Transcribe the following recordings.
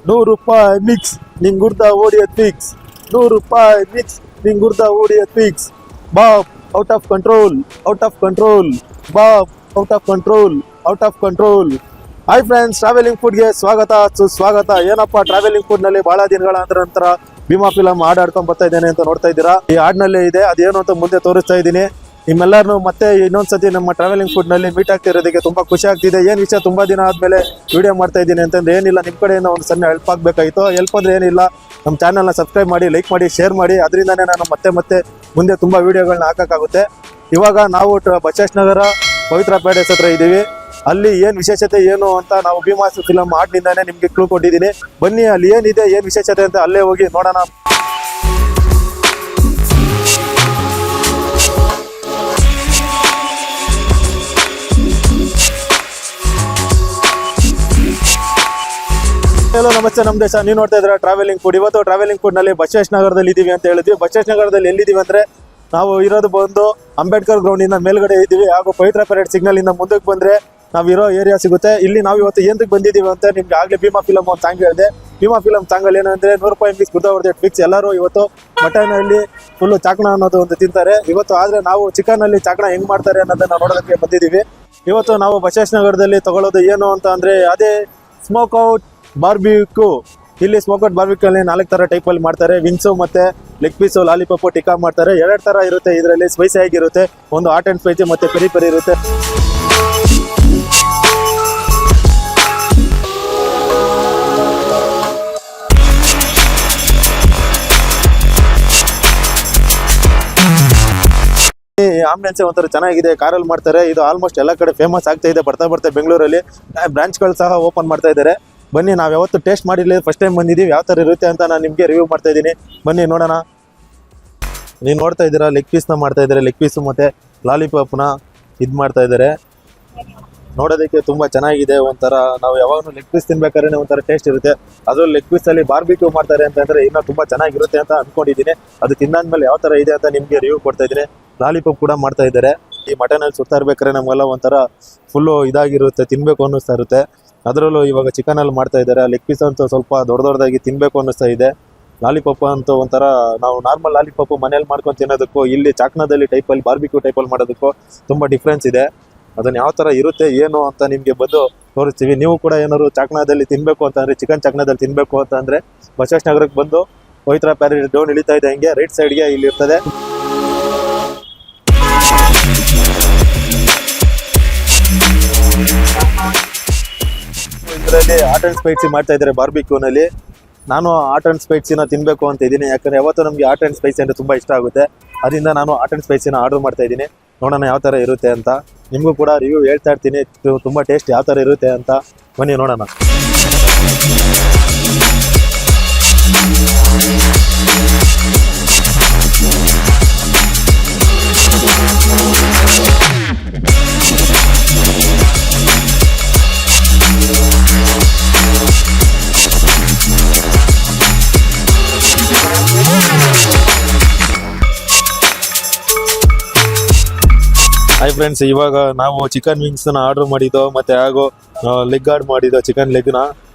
₹100 mix ನಿಂಗುರ್ದ ಓಡಿಯತ್ fix. ₹100 mix ನಿಂಗುರ್ದ ಓಡಿಯತ್ ಫಿಕ್ಸ್. ಬಾಬ್ out of control, out of control, ಬಾಬ್ out of control, out of control. Hi friends, travelling ಫುಡ್ಗೆ ಸ್ವಾಗತ ಸುಸ್ವಾಗತ. ಏನಪ್ಪ ಟ್ರಾವೆಲಿಂಗ್ ಫುಡ್ ನಲ್ಲಿ ಬಹಳ ದಿನಗಳ ನಂತರ ಭೀಮಾ ಫಿಲಂ ಹಾಡು ಆಡ್ಕೊಂಡ್ ಬರ್ತಾ ಇದ್ದೇನೆ ಅಂತ ನೋಡ್ತಾ ಇದ್ದೀರಾ. ಈ ಹಾಡಿನಲ್ಲೇ ಇದೆ, ಅದೇನು ಅಂತ ಮುಂದೆ ತೋರಿಸ್ತಾ ಇದ್ದೀನಿ. ನಿಮ್ಮೆಲ್ಲರೂ ಮತ್ತೆ ಇನ್ನೊಂದ್ಸತಿ ನಮ್ಮ ಟ್ರಾವೆಲಿಂಗ್ ಫುಡ್ ನಲ್ಲಿ ಮೀಟ್ ಆಗ್ತಿರೋದಕ್ಕೆ ತುಂಬಾ ಖುಷಿ ಆಗ್ತಿದೆ. ಏನ್ ವಿಷಯ, ತುಂಬಾ ದಿನ ಆದ್ಮೇಲೆ ವಿಡಿಯೋ ಮಾಡ್ತಾ ಇದ್ದೀನಿ ಅಂತಂದ್ರೆ ಏನಿಲ್ಲ, ನಿಮ್ ಕಡೆಯಿಂದ ಒಂದು ಸಣ್ಣ ಹೆಲ್ಪ್ ಆಗ್ಬೇಕಾಯ್ತು. ಹೆಲ್ಪ್ ಅಂದ್ರೆ ಏನಿಲ್ಲ, ನಮ್ಮ ಚಾನಲ್ನ ಸಬ್ಸ್ಕ್ರೈಬ್ ಮಾಡಿ, ಲೈಕ್ ಮಾಡಿ, ಶೇರ್ ಮಾಡಿ. ಅದರಿಂದಾನೇ ನಾನು ಮತ್ತೆ ಮುಂದೆ ತುಂಬಾ ವಿಡಿಯೋಗಳನ್ನ ಹಾಕಕ್ಕಾಗುತ್ತೆ. ಇವಾಗ ನಾವು ಬಸವೇಶ್ವರ ಪವಿತ್ರ ಪ್ಯಾಲೇಸ್ ಹತ್ರ ಇದ್ದೀವಿ. ಅಲ್ಲಿ ಏನ್ ವಿಶೇಷತೆ ಏನು ಅಂತ ನಾವು ಭೀಮಾ ಫಿಲಂ ಹಾಡಿನಿಂದಾನೆ ನಿಮ್ಗೆ ಕ್ಲೂ ಕೊಟ್ಟಿದ್ದೀನಿ. ಬನ್ನಿ, ಅಲ್ಲಿ ಏನಿದೆ, ಏನ್ ವಿಶೇಷತೆ ಅಂತ ಅಲ್ಲೇ ಹೋಗಿ ನೋಡೋಣ. ಹಲೋ, ನಮಸ್ತೆ, ನಮ್ಮ ದೇಶ. ನೀವು ನೋಡ್ತಾ ಇದ್ದೀರಾ ಟ್ರಾವೆಲಿಂಗ್ ಫುಡ್. ಇವತ್ತು ಟ್ರಾವೆಲಿಂಗ್ ಫುಡ್ ನಲ್ಲಿ ಬಸವೇಶ್ವರದಲ್ಲಿ ಇದೀವಿ ಅಂತ ಹೇಳಿದ್ವಿ. ಬಸವೇಶ್ವರದಲ್ಲಿ ಎಲ್ಲಿದ್ದೀವಿ ಅಂದ್ರೆ ನಾವು ಇರೋದು ಬಂದು ಅಂಬೇಡ್ಕರ್ ಗ್ರೌಂಡ್ ಇಂದ ಮೇಲ್ಗಡೆ ಇದ್ದೀವಿ. ಹಾಗೂ ಪವಿತ್ರ ಪರೇಡ್ ಸಿಗ್ನಲ್ ಇಂದ ಮುಂದಕ್ಕೆ ಬಂದ್ರೆ ನಾವು ಇರೋ ಏರಿಯಾ ಸಿಗುತ್ತೆ. ಇಲ್ಲಿ ನಾವು ಇವತ್ತು ಏನಕ್ಕೆ ಬಂದಿದ್ದೀವಿ ಅಂತ ನಿಮ್ಗೆ ಆಗ್ಲೇ ಭೀಮಾ ಫಿಲಂ ಒಂದು ಸಾಂಗ್ ಹೇಳಿದೆ. ಭೀಮಾ ಫಿಲಂ ಸಾಂಗ್ ಅಲ್ಲಿ ಏನಂದ್ರೆ ₹100 ಮಿಕ್ಸ್ ಗುರ್ದ ಫಿಕ್ಸ್. ಎಲ್ಲರೂ ಇವತ್ತು ಮಟನ್ ಅಲ್ಲಿ ಫುಲ್ ಚಾಕಣ ಅನ್ನೋದು ಒಂದು ತಿಂತಾರೆ ಇವತ್ತು. ಆದ್ರೆ ನಾವು ಚಿಕನ್ ಅಲ್ಲಿ ಚಾಕಣ ಹೆಂಗ್ ಮಾಡ್ತಾರೆ ಅನ್ನೋದನ್ನ ನೋಡೋದಕ್ಕೆ ಬಂದಿದ್ದೀವಿ. ಇವತ್ತು ನಾವು ಬಸವೇಶ್ವರದಲ್ಲಿ ತಗೊಳ್ಳೋದು ಏನು ಅಂತ ಅಂದ್ರೆ ಅದೇ ಸ್ಮೋಕ್ ಔಟ್ ಬಾರ್ಬಿಕ್ಯೂ. ಇಲ್ಲಿ ಸ್ಮೋಕ್ ಔಟ್ ಬಾರ್ಬಿಕ್ಯೂ ಅಲ್ಲಿ 4 ತರ ಟೈಪ್ ಅಲ್ಲಿ ಮಾಡ್ತಾರೆ. ವಿಂಗ್ಸು ಮತ್ತೆ ಲೆಗ್ ಪೀಸು, ಲಾಲಿಪಾಪ್, ಟಿಕ್ಕಾ ಮಾಡ್ತಾರೆ. 2 ತರ ಇರುತ್ತೆ ಇದರಲ್ಲಿ. ಸ್ಪೈಸಿ ಆಗಿರುತ್ತೆ, ಒಂದು ಹಾಟ್ ಅಂಡ್ ಸ್ಪೈಸಿ ಮತ್ತೆ ಪೆರಿ ಪೆರಿ ಇರುತ್ತೆ. ಆಂಬಿಯನ್ಸ್ ಒಂಥರ ಚೆನ್ನಾಗಿದೆ, ಕಾರಲ್ಲಿ ಮಾಡ್ತಾರೆ. ಇದು ಆಲ್ಮೋಸ್ಟ್ ಎಲ್ಲ ಕಡೆ ಫೇಮಸ್ ಆಗ್ತಾ ಇದೆ. ಬರ್ತಾ ಬೆಂಗಳೂರಲ್ಲಿ ಬ್ರಾಂಚ್ಗಳು ಸಹ ಓಪನ್ ಮಾಡ್ತಾ ಇದ್ದಾರೆ. ಬನ್ನಿ, ನಾವು ಯಾವತ್ತು ಟೇಸ್ಟ್ ಮಾಡಿರಲಿಲ್ಲ, ಫಸ್ಟ್ ಟೈಮ್ ಬಂದಿದ್ದೀವಿ. ಯಾವ ಥರ ಇರುತ್ತೆ ಅಂತ ನಾನು ನಿಮಗೆ ರಿವ್ಯೂ ಮಾಡ್ತಾ ಇದ್ದೀನಿ. ಬನ್ನಿ ನೋಡೋಣ. ನೀವು ನೋಡ್ತಾ ಇದ್ದೀರಾ, ಲೆಗ್ ಪೀಸ್ನ ಮಾಡ್ತಾ ಇದ್ದಾರೆ. ಲೆಗ್ ಪೀಸು ಮತ್ತು ಲಾಲಿಪಾಪ್ನ ಇದು ಮಾಡ್ತಾ ಇದ್ದಾರೆ. ನೋಡೋದಕ್ಕೆ ತುಂಬ ಚೆನ್ನಾಗಿದೆ. ಒಂಥರ ನಾವು ಯಾವಾಗಲೂ ಲೆಗ್ ಪೀಸ್ ತಿನ್ಬೇಕಾದ್ರೆ ಒಂಥರ ಟೇಸ್ಟ್ ಇರುತ್ತೆ. ಅದರಲ್ಲಿ ಲೆಗ್ ಪೀಸಲ್ಲಿ ಬಾರ್ಬಿಕ್ಯೂ ಮಾಡ್ತಾರೆ ಅಂತಂದರೆ ಇನ್ನೂ ತುಂಬ ಚೆನ್ನಾಗಿರುತ್ತೆ ಅಂತ ಅಂದ್ಕೊಂಡಿದ್ದೀನಿ. ಅದು ತಿಂದಾದ್ಮೇಲೆ ಯಾವ ಥರ ಇದೆ ಅಂತ ನಿಮಗೆ ರಿವ್ಯೂ ಕೊಡ್ತಾ ಇದ್ದೀನಿ. ಲಾಲಿಪಾಪ್ ಕೂಡ ಮಾಡ್ತಾ ಇದ್ದಾರೆ. ಈ ಮಟನಲ್ಲಿ ಸುತ್ತಾ ಇರ್ಬೇಕಾದ್ರೆ ನಮಗೆಲ್ಲ ಒಂಥರ ಫುಲ್ಲು ಇದಾಗಿರುತ್ತೆ, ತಿನ್ನಬೇಕು ಅನ್ನಿಸ್ತಾ ಇರುತ್ತೆ. ಅದರಲ್ಲೂ ಇವಾಗ ಚಿಕನಲ್ಲಿ ಮಾಡ್ತಾ ಇದ್ದಾರೆ. ಲೆಗ್ ಪೀಸ್ ಅಂತೂ ಸ್ವಲ್ಪ ದೊಡ್ಡದಾಗಿ ತಿನ್ನಬೇಕು ಅನ್ನಿಸ್ತಾ ಇದೆ. ಲಾಲಿಪಾಪ್ ಅಂತೂ ಒಂಥರ ನಾವು ನಾರ್ಮಲ್ ಲಾಲಿಪಾಪ್ ಮನೇಲಿ ಮಾಡ್ಕೊಂಡು ತಿನ್ನೋದಕ್ಕೂ ಇಲ್ಲಿ ಚಾಕ್ನಾದಲ್ಲಿ ಟೈಪಲ್ಲಿ ಬಾರ್ಬಿಕ್ಯೂ ಟೈಪಲ್ಲಿ ಮಾಡೋದಕ್ಕೂ ತುಂಬ ಡಿಫ್ರೆನ್ಸ್ ಇದೆ. ಅದನ್ನು ಯಾವ ಥರ ಇರುತ್ತೆ ಏನು ಅಂತ ನಿಮಗೆ ಬಂದು ತೋರಿಸ್ತೀವಿ. ನೀವು ಕೂಡ ಏನಾದ್ರು ಚಾಕ್ನಾದಲ್ಲಿ ತಿನ್ನಬೇಕು ಅಂತಂದರೆ, ಚಿಕನ್ ಚಾಕ್ನಾದಲ್ಲಿ ತಿನ್ನಬೇಕು ಅಂತಂದರೆ ಬಸವೇಶ್ವರಕ್ಕೆ ಬಂದು ಪವಿತ್ರ ಪ್ಯಾರೇಡ್ ಡೌನ್ ಇಳಿತಾ ಇದೆ, ಹಂಗೆ ರೈಟ್ ಸೈಡ್ಗೆ ಇಲ್ಲಿ ಇರ್ತದೆ. ಇದರಲ್ಲಿ ಹಾಟ್ ಅಂಡ್ ಸ್ಪೈಸಿ ಮಾಡ್ತಾ ಇದ್ದಾರೆ ಬಾರ್ಬಿಕ್ಯೂನಲ್ಲಿ. ನಾನು ಹಾಟ್ ಅಂಡ್ ಸ್ಪೈಸಿನ ತಿನ್ನಬೇಕು ಅಂತ ಇದ್ದೀನಿ, ಯಾಕಂದರೆ ಯಾವತ್ತೂ ನಮಗೆ ಹಾಟ್ ಅಂಡ್ ಸ್ಪೈಸಿ ಅಂದರೆ ತುಂಬ ಇಷ್ಟ ಆಗುತ್ತೆ. ಅದರಿಂದ ನಾನು ಹಾಟ್ ಅಂಡ್ ಸ್ಪೈಸಿನ ಆರ್ಡರ್ ಮಾಡ್ತಾ ಇದ್ದೀನಿ. ನೋಡೋಣ ಯಾವ ಥರ ಇರುತ್ತೆ ಅಂತ. ನಿಮಗೂ ಕೂಡ ರಿವ್ಯೂ ಹೇಳ್ತಾ ಇರ್ತೀನಿ ತುಂಬ ಟೇಸ್ಟ್ ಯಾವ ಥರ ಇರುತ್ತೆ ಅಂತ. ಬನ್ನಿ ನೋಡೋಣ. ಹಾಯ್ ಫ್ರೆಂಡ್ಸ್, ಇವಾಗ ನಾವು ಚಿಕನ್ ವಿಂಗ್ಸ್ನ ಆರ್ಡರ್ ಮಾಡಿದ್ದೋ ಮತ್ತು ಹಾಗೂ ಲೆಗ್ ಆರ್ಡ್ ಮಾಡಿದ್ದೋ ಚಿಕನ್ ಲೆಗ್ನ.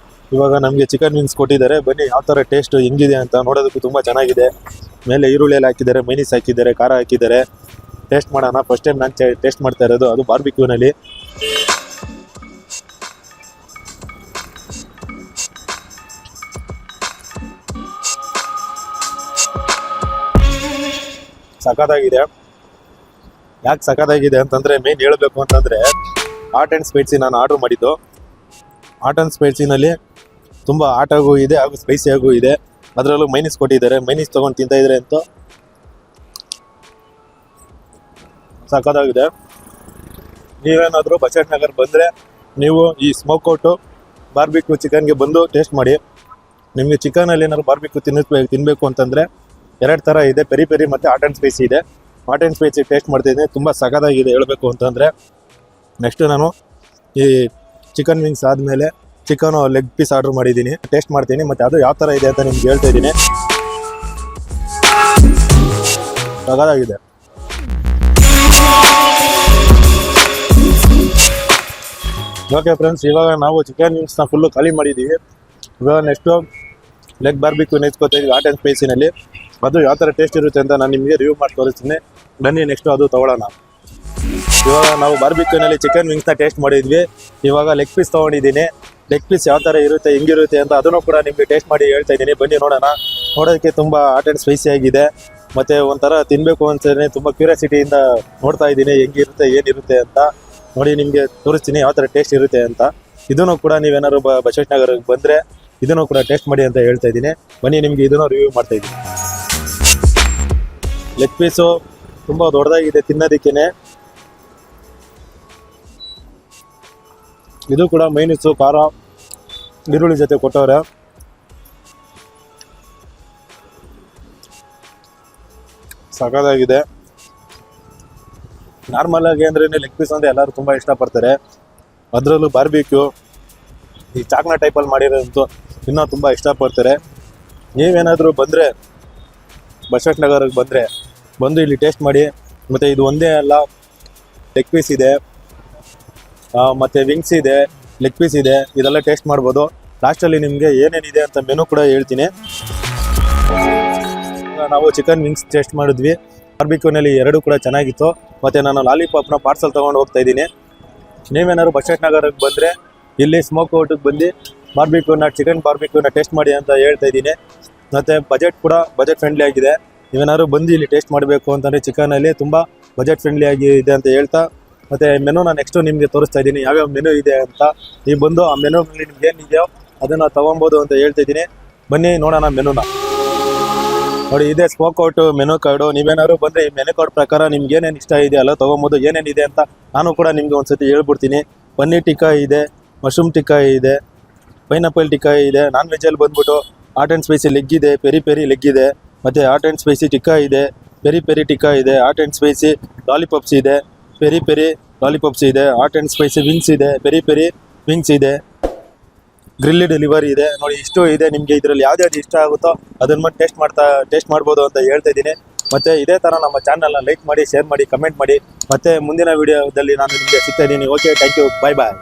ಇವಾಗ ನಮಗೆ ಚಿಕನ್ ವಿಂಗ್ಸ್ ಕೊಟ್ಟಿದ್ದಾರೆ. ಬನ್ನಿ ಯಾವ ಥರ ಟೇಸ್ಟ್ ಹೆಂಗಿದೆ ಅಂತ. ನೋಡೋದಕ್ಕೂ ತುಂಬ ಚೆನ್ನಾಗಿದೆ. ಮೇಲೆ ಈರುಳ್ಳಿಯಲ್ಲಿ ಹಾಕಿದ್ದಾರೆ, ಮೈನೀಸ್ ಹಾಕಿದ್ದಾರೆ, ಖಾರ ಹಾಕಿದ್ದಾರೆ. ಟೇಸ್ಟ್ ಮಾಡೋಣ. ಫಸ್ಟ್ ಟೈಮ್ ನಾನು ಟೇಸ್ಟ್ ಮಾಡ್ತಾ ಇರೋದು, ಅದು ಬಾರ್ಬಿಕ್ಯೂನಲ್ಲಿ. ಸಖತ್ತಾಗಿದೆ. ಯಾಕೆ ಸಖತ್ತಾಗಿದೆ ಅಂತಂದರೆ ಮೇನ್ ಹೇಳಬೇಕು ಅಂತಂದರೆ ಹಾಟ್ ಆ್ಯಂಡ್ ಸ್ಪೈಸಿ ನಾನು ಆರ್ಡ್ರ್ ಮಾಡಿದ್ದು. ಹಾಟ್ ಆ್ಯಂಡ್ ಸ್ಪೈಸಿನಲ್ಲಿ ತುಂಬ ಹಾಟಾಗೂ ಇದೆ ಹಾಗೂ ಸ್ಪೈಸಿಯಾಗೂ ಇದೆ. ಅದರಲ್ಲೂ ಮೈನೀಸ್ ಕೊಟ್ಟಿದ್ದಾರೆ. ಮೈನೀಸ್ ತೊಗೊಂಡು ತಿಂತಾಯಿದ್ರೆ ಅಂತೂ ಸಖತ್ತಾಗಿದೆ. ನೀವೇನಾದರೂ ಬಸವೇಶ್ವರ ಬಂದರೆ ನೀವು ಈ ಸ್ಮೋಕ್ ಔಟು ಬಾರ್ಬಿಕ್ಯೂ ಚಿಕನ್ಗೆ ಬಂದು ಟೇಸ್ಟ್ ಮಾಡಿ. ನಿಮಗೆ ಚಿಕನಲ್ಲಿ ಏನಾದ್ರು ಬಾರ್ಬಿಕ್ಯೂ ತಿನ್ನಬೇಕು ಅಂತಂದರೆ 2 ಥರ ಇದೆ, ಪೆರಿ ಪೆರಿ ಮತ್ತು ಹಾಟ್ ಆ್ಯಂಡ್ ಸ್ಪೈಸಿ ಇದೆ. ಹಾಟ್ ಆ್ಯಂಡ್ ಸ್ಪೈಸಿ ಟೇಸ್ಟ್ ಮಾಡ್ತಿದ್ದೀನಿ, ತುಂಬ ಸಖತ್ತಾಗಿದೆ ಹೇಳಬೇಕು ಅಂತಂದರೆ. ನೆಕ್ಸ್ಟು ನಾನು ಈ ಚಿಕನ್ ವಿಂಗ್ಸ್ ಆದಮೇಲೆ ಚಿಕನು ಲೆಗ್ ಪೀಸ್ ಆರ್ಡ್ರ್ ಮಾಡಿದ್ದೀನಿ. ಟೇಸ್ಟ್ ಮಾಡ್ತೀನಿ ಮತ್ತು ಅದು ಯಾವ ಥರ ಇದೆ ಅಂತ ನಿಮ್ಗೆ ಹೇಳ್ತಾ ಇದ್ದೀನಿ. ಸಖತ್ತಾಗಿದೆ. ಓಕೆ ಫ್ರೆಂಡ್ಸ್, ಇವಾಗ ನಾವು ಚಿಕನ್ ವಿಂಗ್ಸ್ನ ಫುಲ್ಲು ಖಾಲಿ ಮಾಡಿದ್ದೀವಿ. ಇವಾಗ ನೆಕ್ಸ್ಟು ಲೆಗ್ ಬಾರ್ಬಿಕ್ಯೂ ನೆಚ್ಕೋತಾ ಇದ್ವಿ ಹಾಟ್ ಆ್ಯಂಡ್ ಸ್ಪೈಸಿನಲ್ಲಿ. ಅದು ಯಾವ ಥರ ಟೇಸ್ಟ್ ಇರುತ್ತೆ ಅಂತ ನಾನು ನಿಮಗೆ ರಿವ್ಯೂ ಮಾಡಿ ತೋರಿಸ್ತೀನಿ. ಬನ್ನಿ ನೆಕ್ಸ್ಟು ಅದು ತೊಗೊಳ್ಳೋಣ. ಇವಾಗ ನಾವು ಬಾರ್ಬಿಕ್ಯೂನಲ್ಲಿ ಚಿಕನ್ ವಿಂಗ್ಸ್ನ ಟೇಸ್ಟ್ ಮಾಡಿದ್ವಿ. ಇವಾಗ ಲೆಗ್ ಪೀಸ್ ತೊಗೊಂಡಿದ್ದೀನಿ. ಲೆಗ್ ಪೀಸ್ ಯಾವ ಥರ ಇರುತ್ತೆ, ಹೆಂಗಿರುತ್ತೆ ಅಂತ ಅದನ್ನು ಕೂಡ ನಿಮಗೆ ಟೇಸ್ಟ್ ಮಾಡಿ ಹೇಳ್ತಾ ಇದ್ದೀನಿ. ಬನ್ನಿ ನೋಡೋಣ. ನೋಡೋದಕ್ಕೆ ತುಂಬ ಹಾಟ್ ಆ್ಯಂಡ್ ಸ್ಪೈಸಿ ಆಗಿದೆ. ಮತ್ತು ಒಂಥರ ತಿನ್ನಬೇಕು ಅಂತಲೇ ತುಂಬ ಕ್ಯೂರಿಯಾಸಿಟಿಯಿಂದ ನೋಡ್ತಾ ಇದ್ದೀನಿ ಹೆಂಗಿರುತ್ತೆ ಏನಿರುತ್ತೆ ಅಂತ. ನೋಡಿ ನಿಮಗೆ ತೋರಿಸ್ತೀನಿ ಯಾವ ಥರ ಟೇಸ್ಟ್ ಇರುತ್ತೆ ಅಂತ. ಇದನ್ನು ಕೂಡ ನೀವೇನಾದ್ರು ಬಸವೇಶ್ವರನಗರಕ್ಕೆ ಬಂದರೆ ಇದನ್ನು ಕೂಡ ಟೇಸ್ಟ್ ಮಾಡಿ ಅಂತ ಹೇಳ್ತಾ ಇದ್ದೀನಿ. ಬನ್ನಿ ನಿಮಗೆ ಇದನ್ನು ರಿವ್ಯೂ ಮಾಡ್ತಾ ಇದ್ದೀನಿ. ಲೆಗ್ ಪೀಸು ತುಂಬ ದೊಡ್ಡದಾಗಿದೆ ತಿನ್ನೋದಕ್ಕೇ. ಇದು ಕೂಡ ಮೈನಸ್ಸು ಖಾರ ಈರುಳ್ಳಿ ಜೊತೆ ಕೊಟ್ಟವ್ರೆ. ಸಖತ್ತಾಗಿದೆ. ನಾರ್ಮಲ್ ಆಗಿ ಅಂದ್ರೆ ಲೆಗ್ ಪೀಸ್ ಅಂದರೆ ಎಲ್ಲರೂ ತುಂಬ ಇಷ್ಟಪಡ್ತಾರೆ. ಅದರಲ್ಲೂ ಬಾರ್ಬಿಕ್ಯೂ ಈ ಚಾಕ್ನ ಟೈಪಲ್ಲಿ ಮಾಡಿರೋದಂತೂ ಇನ್ನೂ ತುಂಬ ಇಷ್ಟಪಡ್ತಾರೆ. ನೀವೇನಾದರೂ ಬಂದರೆ ಬಸವೇಶ್ವರನಗರಕ್ಕೆ ಬಂದು ಇಲ್ಲಿ ಟೇಸ್ಟ್ ಮಾಡಿ. ಮತ್ತು ಇದು ಒಂದೇ ಅಲ್ಲ, ಲೆಗ್ ಪೀಸ್ ಇದೆ, ಮತ್ತು ವಿಂಗ್ಸ್ ಇದೆ, ಲೆಗ್ ಪೀಸ್ ಇದೆ, ಇದೆಲ್ಲ ಟೇಸ್ಟ್ ಮಾಡ್ಬೋದು. ಲಾಸ್ಟಲ್ಲಿ ನಿಮಗೆ ಏನೇನಿದೆ ಅಂತ ಮೆನು ಕೂಡ ಹೇಳ್ತೀನಿ. ನಾವು ಚಿಕನ್ ವಿಂಗ್ಸ್ ಟೇಸ್ಟ್ ಮಾಡಿದ್ವಿ. ಬಾರ್ಬಿಕ್ಯೂನಲ್ಲಿ ಎರಡೂ ಕೂಡ ಚೆನ್ನಾಗಿತ್ತು. ಮತ್ತು ನಾನು ಲಾಲಿಪಾಪ್ನ ಪಾರ್ಸಲ್ ತೊಗೊಂಡು ಹೋಗ್ತಾ ಇದ್ದೀನಿ. ನೀವೇನಾದ್ರು ಬಸವೇಶ್ವರನಗರಕ್ಕೆ ಬಂದರೆ ಇಲ್ಲಿ ಸ್ಮೋಕ್ ಔಟಿಗೆ ಬಂದು ಚಿಕನ್ ಬಾರ್ಬಿಕ್ಯೂನ ಟೇಸ್ಟ್ ಮಾಡಿ ಅಂತ ಹೇಳ್ತಾ ಇದ್ದೀನಿ. ಮತ್ತು ಬಜೆಟ್ ಫ್ರೆಂಡ್ಲಿ ಆಗಿದೆ. ನೀವೇನಾದ್ರು ಬಂದು ಇಲ್ಲಿ ಟೇಸ್ಟ್ ಮಾಡಬೇಕು ಅಂತಂದರೆ ಚಿಕನಲ್ಲಿ ತುಂಬ ಬಜೆಟ್ ಫ್ರೆಂಡ್ಲಿ ಆಗಿ ಇದೆ ಅಂತ ಹೇಳ್ತಾ, ಮತ್ತು ಮೆನುನ ನೆಕ್ಸ್ಟು ನಿಮಗೆ ತೋರಿಸ್ತಾ ಇದ್ದೀನಿ ಯಾವ್ಯಾವ ಮೆನು ಇದೆ ಅಂತ. ನೀವು ಬಂದು ಆ ಮೆನುನಲ್ಲಿ ನಿಮ್ಗೆ ಏನಿದೆಯೋ ಅದನ್ನು ತೊಗೊಬೋದು ಅಂತ ಹೇಳ್ತಾ ಇದ್ದೀನಿ. ಬನ್ನಿ ನೋಡೋಣ ಮೆನುನ. ನೋಡಿ, ಇದೇ ಸ್ಮೋಕ್ ಔಟ್ ಮೆನು ಕಾರ್ಡು. ನೀವೇನಾದ್ರು ಬಂದರೆ ಈ ಮೆನು ಕಾರ್ಡ್ ಪ್ರಕಾರ ನಿಮ್ಗೆ ಏನೇನು ಇಷ್ಟ ಇದೆ ಅಲ್ಲ ತೊಗೊಬೋದು. ಏನೇನಿದೆ ಅಂತ ನಾನು ಕೂಡ ನಿಮಗೆ ಒಂದು ಸತಿ ಹೇಳ್ಬಿಡ್ತೀನಿ. ಪನ್ನೀರ್ ಟಿಕ್ಕಾ ಇದೆ, ಮಶ್ರೂಮ್ ಟಿಕ್ಕಾ ಇದೆ, ಪೈನಾಪಲ್ ಟಿಕ್ಕಾ ಇದೆ. ನಾನ್ ವೆಜ್ಜಲ್ಲಿ ಬಂದ್ಬಿಟ್ಟು ಹಾಟ್ ಆ್ಯಂಡ್ ಸ್ಪೈಸಿ ಲೆಗ್ ಇದೆ, ಪೆರಿ ಪೆರಿ ಲೆಗ್ ಇದೆ, ಮತ್ತು ಹಾಟ್ ಆ್ಯಂಡ್ ಸ್ಪೈಸಿ ಟಿಕ್ಕಾ ಇದೆ, ಪೆರಿ ಪೆರಿ ಟಿಕ್ಕಾ ಇದೆ, ಹಾಟ್ ಆ್ಯಂಡ್ ಸ್ಪೈಸಿ ಲಾಲಿಪಾಪ್ಸ್ ಇದೆ, ಪೆರಿ ಪೆರಿ ಲಾಲಿಪಾಪ್ಸ್ ಇದೆ, ಹಾಟ್ ಆ್ಯಂಡ್ ಸ್ಪೈಸಿ ವಿಂಗ್ಸ್ ಇದೆ, ಪೆರಿ ಪೆರಿ ವಿಂಗ್ಸ್ ಇದೆ, ಗ್ರಿಲ್ಡ್ ಲಿವರ್ ಇದೆ. ನೋಡಿ, ಇಷ್ಟು ಇದೆ. ನಿಮಗೆ ಇದರಲ್ಲಿ ಯಾವ್ದು ಇಷ್ಟ ಆಗುತ್ತೋ ಅದನ್ನು ಮಾಡಿ ಟೇಸ್ಟ್ ಮಾಡ್ಬೋದು ಅಂತ ಹೇಳ್ತಾ ಇದ್ದೀನಿ. ಮತ್ತು ಇದೇ ಥರ ನಮ್ಮ ಚಾನಲ್ನ ಲೈಕ್ ಮಾಡಿ, ಶೇರ್ ಮಾಡಿ, ಕಮೆಂಟ್ ಮಾಡಿ. ಮತ್ತು ಮುಂದಿನ ವೀಡಿಯೋದಲ್ಲಿ ನಾನು ನಿಮಗೆ ಸಿಗ್ತಾ ಇದ್ದೀನಿ. Okay, thank you, bye bye.